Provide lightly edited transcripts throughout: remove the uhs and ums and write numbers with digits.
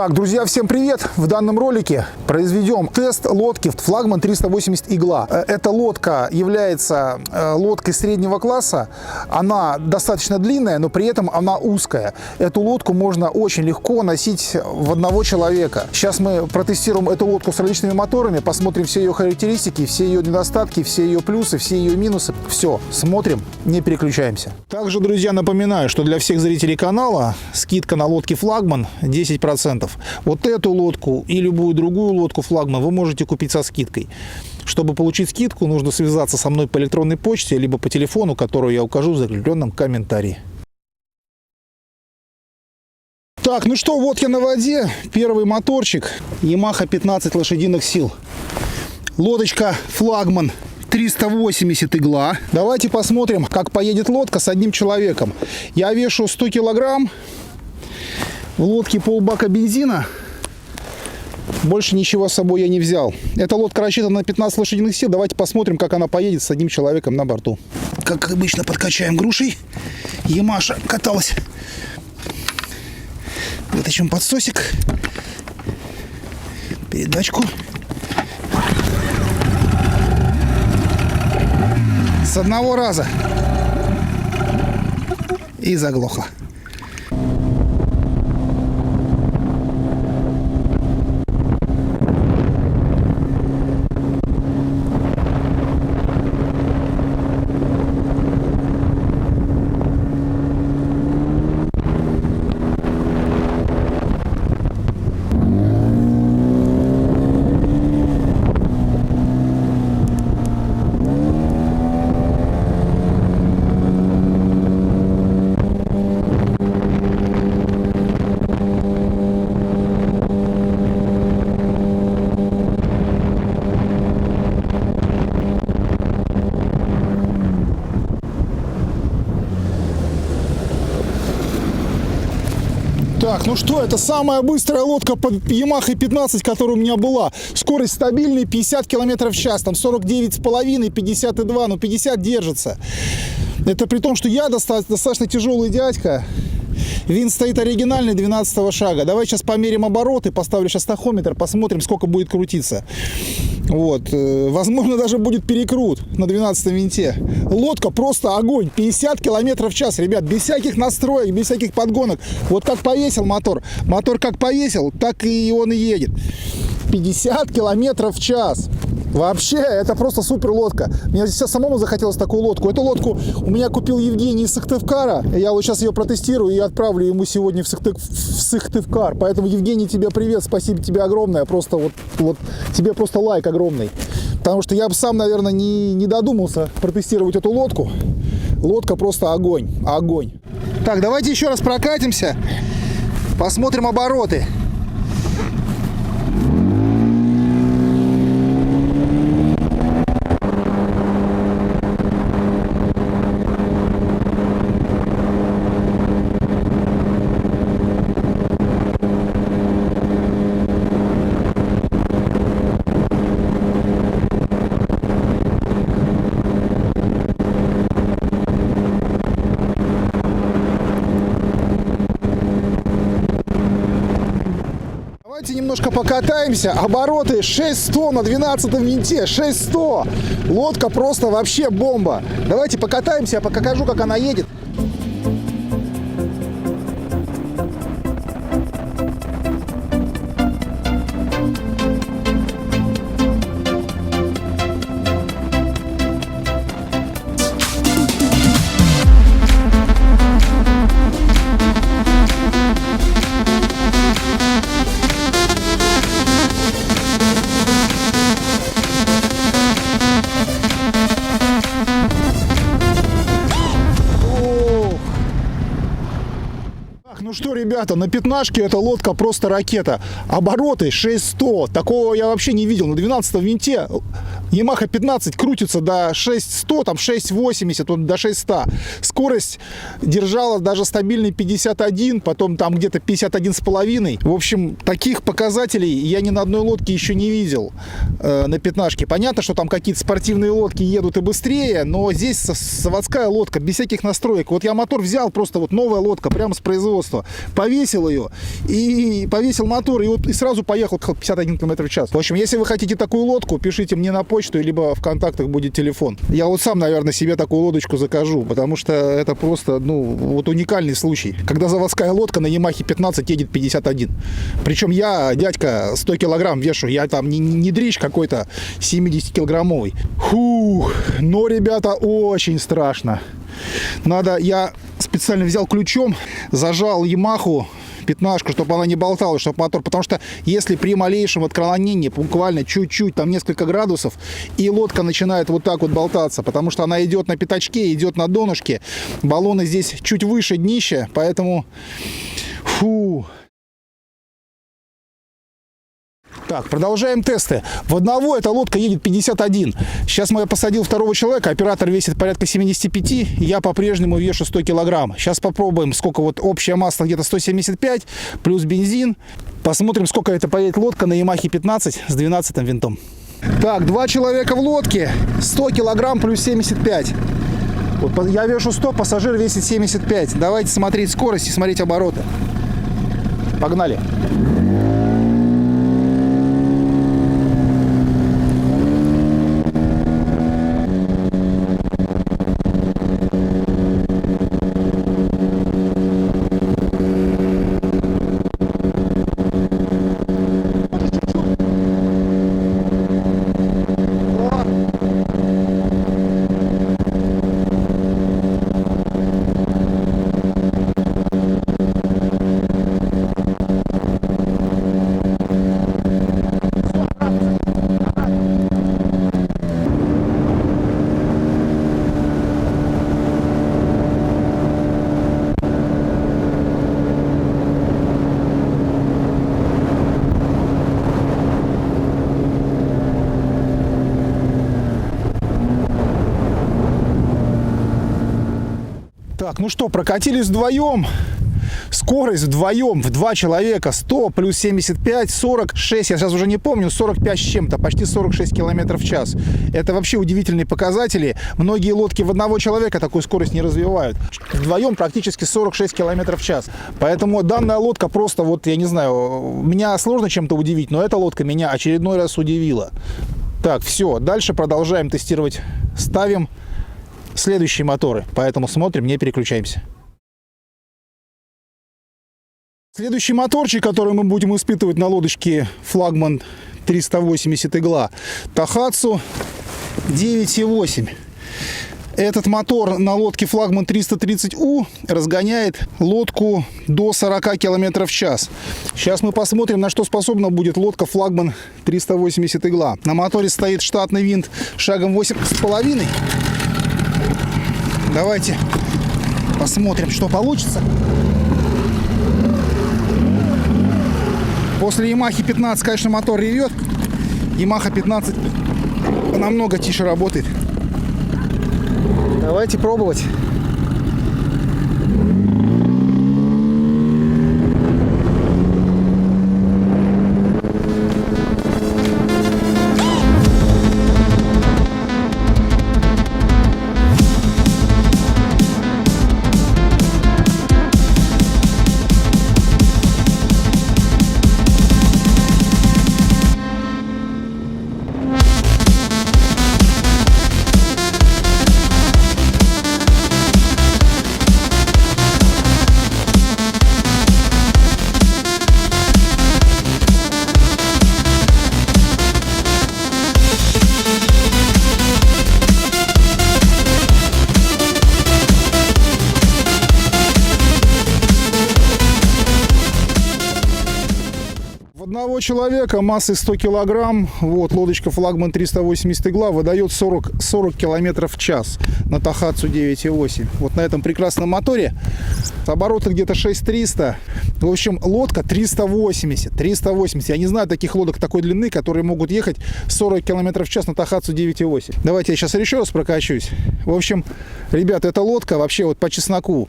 Так, друзья, всем привет! В данном ролике произведем тест лодки флагман 380 Игла. Эта лодка является лодкой среднего класса. Она достаточно длинная, но при этом она узкая. Эту лодку можно очень легко носить в одного человека. Сейчас мы протестируем эту лодку с различными моторами, посмотрим все ее характеристики, все ее недостатки, все ее плюсы, все ее минусы. Все, смотрим, не переключаемся. Также, друзья, напоминаю, что для всех зрителей канала скидка на лодки флагман 10%. Вот эту лодку и любую другую лодку флагман вы можете купить со скидкой. Чтобы получить скидку, нужно связаться со мной по электронной почте, либо по телефону, которую я укажу в закрепленном комментарии. Так, ну что, вот я на воде. Первый моторчик. Yamaha 15 лошадиных сил. Лодочка флагман 380 Игла. Давайте посмотрим, как поедет лодка с одним человеком. Я вешу 100 килограмм. В лодке полбака бензина. Больше ничего с собой я не взял. Эта лодка рассчитана на 15 лошадиных сил. Давайте посмотрим, как она поедет с одним человеком на борту. Как обычно, подкачаем грушей. Ямаша каталась. Вытащим подсосик. Передачку. С одного раза. И заглохла. Так, ну что, это самая быстрая лодка под Yamaha 15, которая у меня была. Скорость стабильная, 50 км в час, там 49,5, 52, но 50 держится. Это при том, что я достаточно тяжелый дядька. Винт стоит оригинальный 12 шага. Давай сейчас померим обороты, поставлю сейчас тахометр, посмотрим, сколько будет крутиться. Вот. Возможно, даже будет перекрут на 12 винте. Лодка просто огонь. 50 км в час, ребят, без всяких настроек, без всяких подгонок. Вот как повесил мотор. Мотор как повесил, так и он и едет. 50 км в час. Вообще, это просто супер лодка. Мне сейчас самому захотелось такую лодку. Эту лодку у меня купил Евгений из Сыктывкара. Я вот сейчас ее протестирую и отправлю ему сегодня в Сыктывкар. Поэтому, Евгений, тебе привет, спасибо тебе огромное. Просто вот тебе просто лайк огромный. Потому что я бы сам, наверное, не додумался протестировать эту лодку. Лодка просто огонь, огонь. Так, давайте еще раз прокатимся. Посмотрим обороты. Давайте немножко покатаемся. Обороты 6100 на 12 винте. 6100. Лодка просто вообще бомба. Давайте покатаемся, я покажу, как она едет. Ну что, ребята, на пятнашке эта лодка просто ракета. Обороты 6100. Такого я вообще не видел. На 12 винте Yamaha 15 крутится до 6100, там 680, вот до 600. Скорость держала даже стабильный 51, потом там где-то 51,5. В общем, таких показателей я ни на одной лодке еще не видел на пятнашке. Понятно, что там какие-то спортивные лодки едут и быстрее, но здесь заводская лодка, без всяких настроек. Вот я мотор взял, просто вот новая лодка, прямо с производства. повесил ее и повесил мотор, и сразу поехал 51 км в час. В общем, если вы хотите такую лодку, пишите мне на почту, либо в контактах будет телефон. Я вот сам, наверное, себе такую лодочку закажу, потому что это просто, вот уникальный случай, когда заводская лодка на Ямахе 15 едет 51. Причем я, дядька, 100 килограмм вешу, я там не дрищ какой-то 70-килограммовый. Фух, но, ребята, очень страшно. Я специально взял ключом, зажал Ямаху 15-ку, чтобы она не болталась, чтобы мотор, потому что если при малейшем отклонении, буквально чуть-чуть, там несколько градусов, и лодка начинает вот так вот болтаться, потому что она идет на пятачке, идет на донышке, баллоны здесь чуть выше днища, поэтому фу. Так, продолжаем тесты. В одного эта лодка едет 51. Сейчас я посадил второго человека, оператор весит порядка 75, я по-прежнему вешу 100 килограмм. Сейчас попробуем, сколько вот общее масло где-то 175, плюс бензин. Посмотрим, сколько это поедет лодка на Ямахе 15 с 12 винтом. Так, 2 человека в лодке, 100 килограмм плюс 75. Вот я вешу 100, пассажир весит 75. Давайте смотреть скорость и смотреть обороты. Погнали. Так, ну что, прокатились вдвоем. Скорость вдвоем, в 2 человека, 100 плюс 75, 46, я сейчас уже не помню, 45 с чем-то, почти 46 километров в час. Это вообще удивительные показатели. Многие лодки в одного человека такую скорость не развивают. Вдвоем практически 46 километров в час. Поэтому данная лодка просто, вот, я не знаю, меня сложно чем-то удивить, но эта лодка меня очередной раз удивила. Так, все, дальше продолжаем тестировать. Ставим следующие моторы, поэтому смотрим, не переключаемся. Следующий моторчик, который мы будем испытывать на лодочке флагман 380 игла, Tohatsu 9.8. Этот мотор на лодке флагман 330У разгоняет лодку до 40 км в час. Сейчас мы посмотрим, на что способна будет лодка флагман 380 игла. На моторе стоит штатный винт шагом 8,5. Давайте посмотрим, что получится. После Ямахи 15, конечно, мотор ревет. Ямаха 15 намного тише работает. Давайте пробовать. Одного человека массой 100 килограмм, вот лодочка флагман 380 игла выдает 40 километров в час на Tohatsu 9.8. Вот на этом прекрасном моторе обороты где-то 6300. В общем, лодка 380. Я не знаю таких лодок такой длины, которые могут ехать 40 километров в час на Tohatsu 9.8. Давайте я сейчас еще раз прокачусь. В общем, ребята, эта лодка вообще вот по чесноку.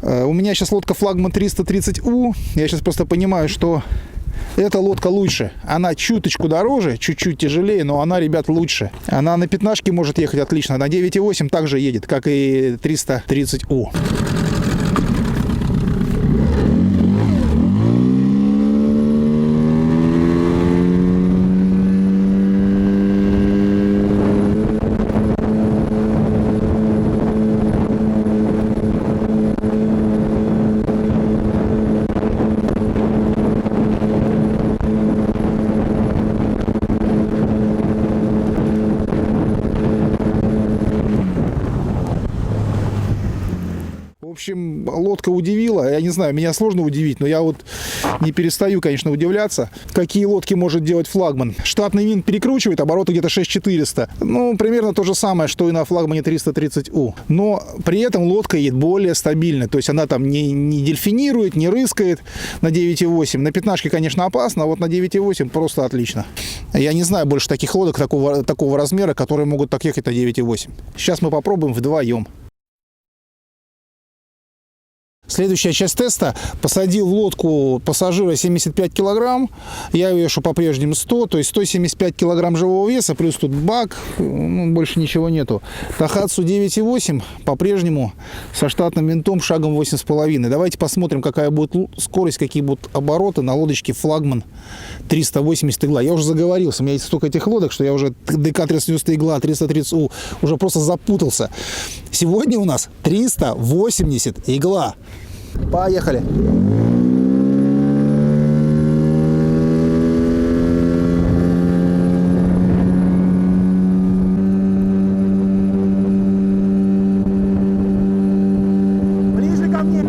У меня сейчас лодка флагман 330У. Я сейчас просто понимаю, что эта лодка лучше. Она чуточку дороже, чуть-чуть тяжелее, но она, ребят, лучше. Она на пятнашке может ехать отлично. На 9.8 также едет, как и 330У. общем, лодка удивила. Я не знаю, меня сложно удивить, но я вот не перестаю, конечно, удивляться, какие лодки может делать флагман. Штатный винт перекручивает, обороты где-то 6400. Ну, примерно то же самое, что и на флагмане 330У. Но при этом лодка едет более стабильно. То есть она там не дельфинирует, не рыскает на 9,8. На пятнашке, конечно, опасно, а вот на 9,8 просто отлично. Я не знаю больше таких лодок такого размера, которые могут так ехать на 9,8. Сейчас мы попробуем вдвоем. Следующая часть теста. Посадил в лодку пассажира 75 килограмм. Я вешу по-прежнему 100, то есть 175 килограмм живого веса, плюс тут бак, ну, больше ничего нету. Тахатсу 9,8 по-прежнему со штатным винтом шагом 8,5. Давайте посмотрим, какая будет скорость, какие будут обороты на лодочке флагман 380 игла. Я уже заговорился, у меня есть столько этих лодок, что я уже ДК 390 игла, 330У уже просто запутался. Сегодня у нас 380 игла. Поехали! Ближе ко мне!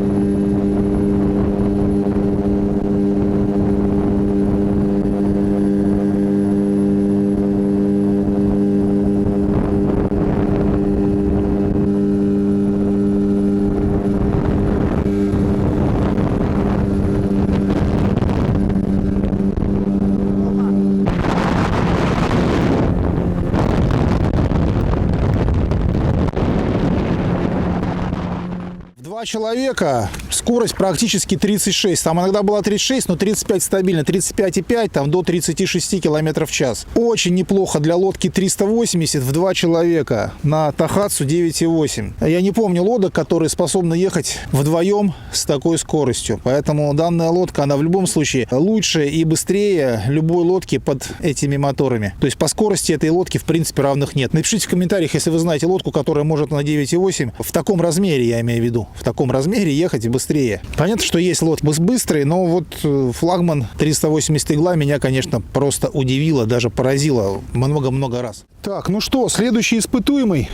Человека скорость практически 36, там иногда была 36, но 35 стабильно, 35,5 там до 36 км в час. Очень неплохо для лодки 380 в 2 человека на Тахатсу 9,8. Я не помню лодок, которые способны ехать вдвоем с такой скоростью, поэтому данная лодка, она в любом случае лучше и быстрее любой лодки под этими моторами. То есть по скорости этой лодки в принципе равных нет. Напишите в комментариях, если вы знаете лодку, которая может на 9,8 в таком размере, я имею в виду, в таком размере ехать быстрее. Понятно, что есть лодки быстрые, но вот флагман 380 игла меня, конечно, просто удивило, даже поразило много-много раз. Так, ну что, следующий испытуемый.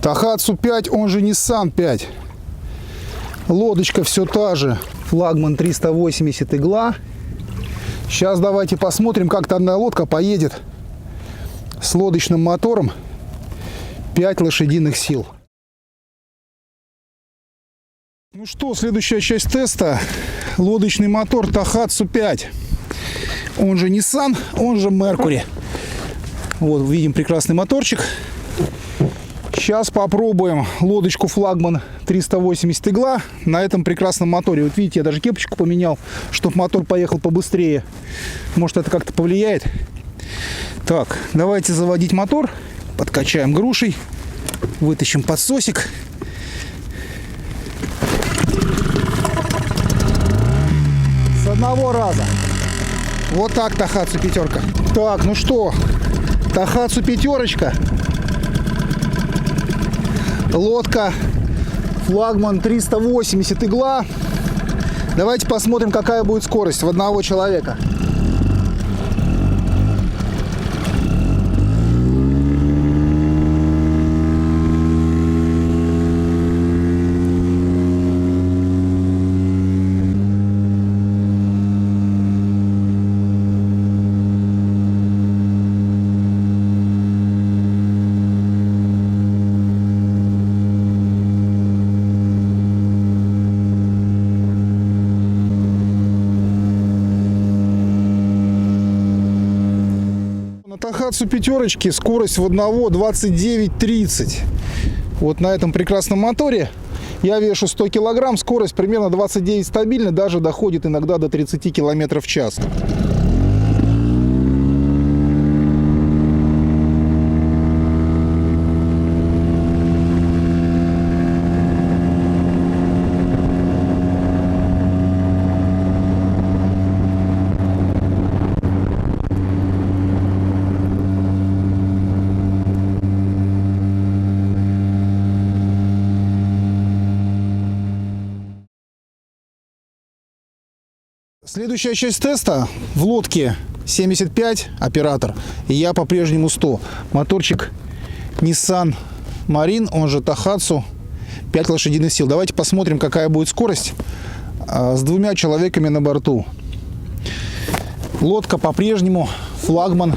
Тахатсу 5, он же Nissan 5. Лодочка все та же. Флагман 380 игла. Сейчас давайте посмотрим, как данная лодка поедет с лодочным мотором 5 лошадиных сил. Ну что, следующая часть теста. Лодочный мотор Тахатсу 5. Он же Nissan, он же Mercury. Вот, видим прекрасный моторчик. Сейчас попробуем лодочку флагман 380 игла на этом прекрасном моторе. Вот видите, я даже кепочку поменял, чтобы мотор поехал побыстрее. Может, это как-то повлияет. Так, давайте заводить мотор. Подкачаем грушей. Вытащим подсосик. С одного раза. Вот так Тахатсу пятерка. Так, ну что, Тахатсу пятерочка. Лодка флагман 380 игла. Давайте посмотрим, какая будет скорость в одного человека. Тахатсу пятерочки скорость в одного 29-30. Вот на этом прекрасном моторе я вешу 100 килограмм, скорость примерно 29 стабильно, даже доходит иногда до 30 километров в час. Следующая часть теста в лодке 75 оператор, и я по-прежнему 100. Моторчик Nissan Marine, он же Тахатсу 5 лошадиных сил. Давайте посмотрим, какая будет скорость с 2 человеками на борту. Лодка по-прежнему флагман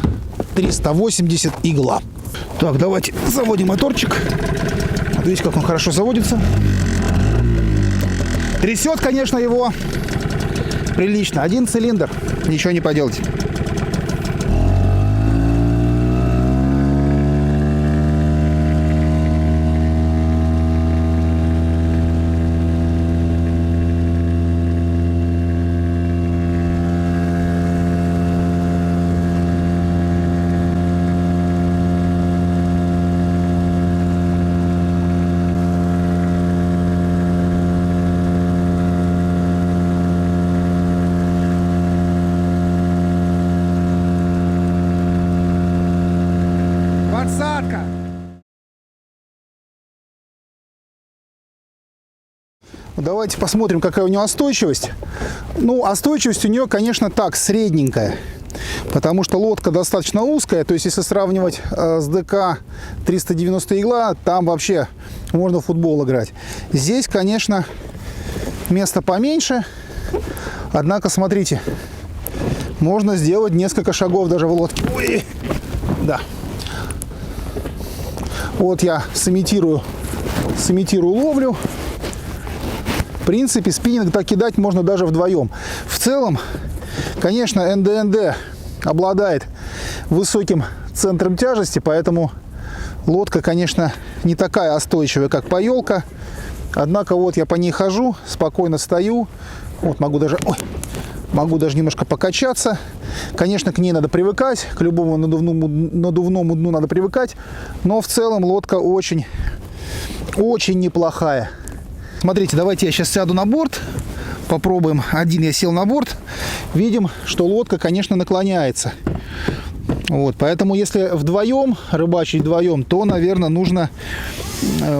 380 «Игла». Так, давайте заводим моторчик. Вот видите, как он хорошо заводится. Трясет, конечно, его прилично. 1 цилиндр, ничего не поделать. Подсадка. Давайте посмотрим, какая у нее остойчивость. Ну, остойчивость у нее, конечно, так, средненькая. Потому что лодка достаточно узкая. То есть, если сравнивать с ДК 390 «Игла», там вообще можно в футбол играть. Здесь, конечно, место поменьше. Однако, смотрите, можно сделать несколько шагов даже в лодке. Ой, да. Вот я сымитирую ловлю. В принципе, спиннинг так кидать можно даже вдвоем. В целом, конечно, НДНД обладает высоким центром тяжести, поэтому лодка, конечно, не такая остойчивая, как поелка. Однако вот я по ней хожу, спокойно стою. Вот могу даже немножко покачаться. Конечно, к ней надо привыкать, к любому надувному дну надо привыкать. Но в целом лодка очень неплохая. Смотрите, давайте я сейчас сяду на борт. Попробуем. Один я сел на борт. Видим, что лодка, конечно, наклоняется. Вот, поэтому если вдвоем, рыбачить вдвоем, то, наверное, нужно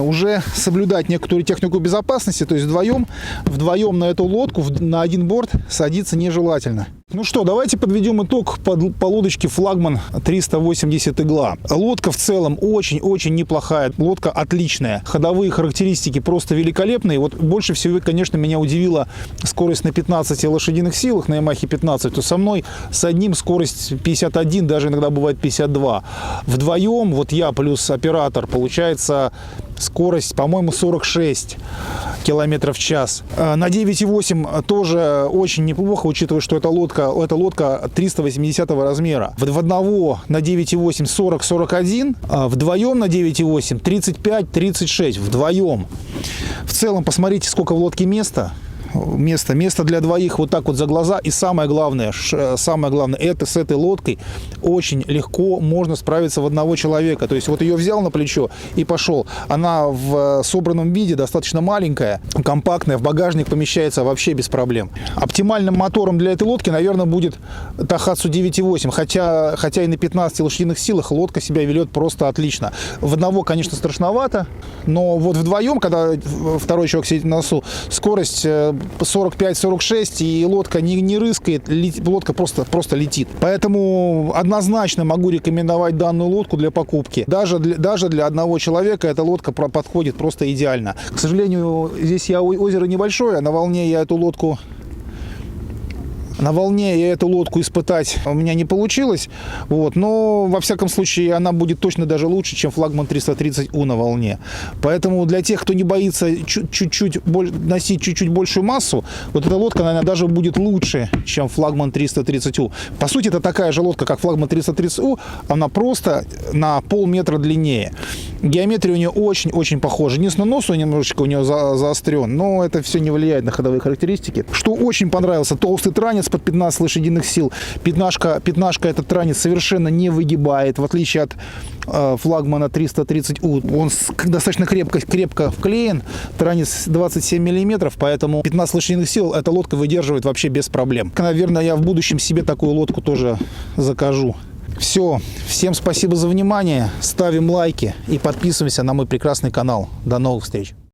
уже соблюдать некоторую технику безопасности. То есть вдвоем на эту лодку, на один борт садиться нежелательно. Ну что, давайте подведем итог по лодочке флагман 380 «Игла». Лодка в целом очень неплохая. Лодка отличная. Ходовые характеристики просто великолепные. Вот больше всего, конечно, меня удивила скорость на 15 лошадиных силах на Ямахе 15. То со мной с одним скорость 51, даже иногда бывает 52. Вдвоем, вот я плюс оператор, получается скорость, по-моему, 46 километров в час. На 9,8 тоже очень неплохо, учитывая, что эта лодка 380 размера. В одного на 9,8 40-41, вдвоем на 9,8 35-36, вдвоем. В целом, посмотрите, сколько в лодке места. Место для двоих вот так вот за глаза. И самое главное, это с этой лодкой очень легко можно справиться в одного человека. То есть вот ее взял на плечо и пошел. Она в собранном виде достаточно маленькая, компактная, в багажник помещается вообще без проблем. Оптимальным мотором для этой лодки, наверное, будет Tohatsu 9,8. Хотя и на 15 лошадиных силах лодка себя ведет просто отлично. В одного, конечно, страшновато, но вот вдвоем, когда второй человек сидит на носу, скорость 45-46, и лодка не рыскает, лодка просто летит. Поэтому однозначно могу рекомендовать данную лодку для покупки. Даже для одного человека эта лодка подходит просто идеально. К сожалению, здесь озеро небольшое, на волне я эту лодку испытать у меня не получилось. Вот. Но, во всяком случае, она будет точно даже лучше, чем флагман 330У на волне. Поэтому для тех, кто не боится носить чуть-чуть большую массу, вот эта лодка, наверное, даже будет лучше, чем флагман 330У. По сути, это такая же лодка, как флагман 330У, она просто на полметра длиннее. Геометрия у нее очень очень похожа. Единственное, нос немножечко у нее заострен, но это все не влияет на ходовые характеристики. Что очень понравился, толстый транец под 15 лошадиных сил. Пятнашка этот транец совершенно не выгибает, в отличие от флагмана 330У. Он достаточно крепко вклеен, транец 27 миллиметров, поэтому 15 лошадиных сил эта лодка выдерживает вообще без проблем. Наверное, я в будущем себе такую лодку тоже закажу. Все, всем спасибо за внимание, ставим лайки и подписываемся на мой прекрасный канал. До новых встреч!